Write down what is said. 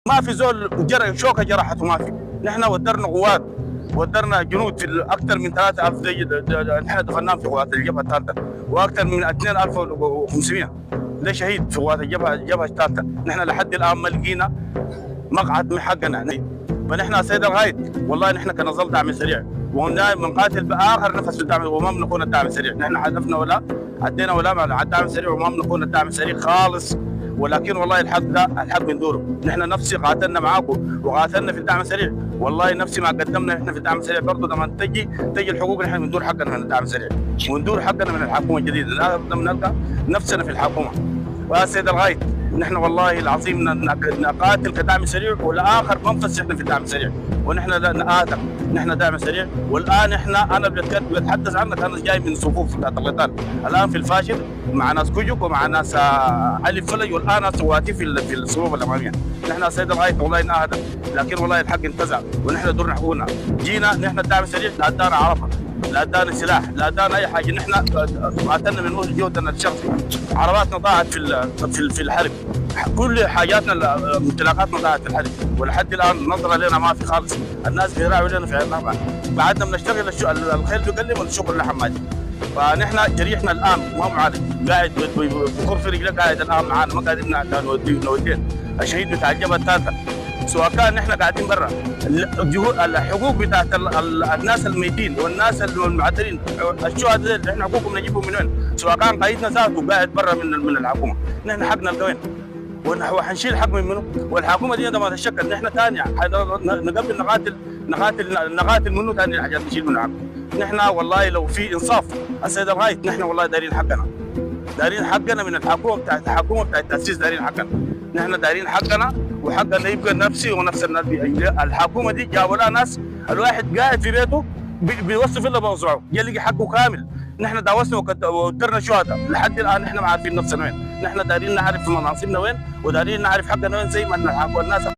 ما في زول شوكه جرحته ما في. نحن ودرنا قوات، ودرنا جنود في اكثر من 3000 زي نحن دخلناهم في قوات الجبهه الثالثه، واكثر من 2500 ده شهيد في قوات الجبهه الثالثه. نحن لحد الان ما لقينا مقعد من حقنا. فنحن سيد الغايد والله نحن كنظل دعم سريع، وبنقاتل باخر نفس في الدعم، وما بنكون الدعم السريع. نحن هدفنا ولا عدينا ولا مع الدعم السريع، وما بنكون الدعم السريع خالص. ولكن والله الحق ده الحق بندوره. نحن نفسي قاتلنا معاكم وقاتلنا في الدعم السريع، والله نفسي ما قدمنا نحن في الدعم السريع برضه. لما تجي الحقوق نحن بندور حقنا من الدعم السريع، وندور حقنا من الحكومه الجديده. لا بنلقى نفسنا في الحكومه. ويا سيد الغايد نحن والله العظيم نقاتل كدعم سريع، والاخر منفس احنا في الدعم السريع، ونحن نآثر. نحن دعم سريع، والان انا بتحدث عنك، انا جاي من صفوف بتاعت القتال الان في الفاشل مع ناس كوجوك ومع ناس علي فلج، والان صواتي في الصفوف الاماميه. نحن سيد الغايد والله نآثر، لكن والله الحق انتزع، ونحن درنا حقوقنا. جينا نحن الدعم السريع، لا ادانا عرفه، لا ادانا سلاح، لا ادانا اي حاجه. نحن قاتلنا من وجه جهدنا الشخصي. عرباتنا ضاعت في الحرب، كل حاجاتنا ممتلكاتنا ضاعت في الحرب، ولحد الان نظره لنا ما في خالص. الناس بيراعوا لنا في عنا، بعدنا بنشتغل الخيل بيقلب والشغل لحم ماجي. فنحن جريحنا الان ما معالج، قاعد بكر في رجله، قاعد الان معانا، ما قادرين نوديه. الشهيد بتاع الجبهه الثالثه، سواء كان نحن قاعدين برا، الحقوق بتاعت الناس الميتين والناس المعترين، الشهداء اللي احنا حقوقهم نجيبهم من وين؟ سواء كان قايدنا ذاته قاعد برا من الحكومه، نحن حقنا وين؟ وحنشيل حق من منه؟ والحكومه دي ما تتشكل، نحن ثاني نقبل نقاتل منه ثاني حاجات نشيل منه حقه. نحن والله لو في انصاف السيد الغايد، نحن والله دارين حقنا، دارين حقنا من الحكومه بتاعت التاسيس، دارين حقنا. نحن دارين حقنا، وحقنا يبقى نفسي ونفس الناس. الحكومه دي جابوا لها ناس، الواحد قاعد في بيته بيوصف الا بوزعه، يلقى حقه كامل. نحن داوسنا ودرنا شهداء، لحد الان نحن ما عارفين نفسنا وين. نحن دارين نعرف مناصبنا وين، ودارين نعرف حقنا وين، زي ما الناس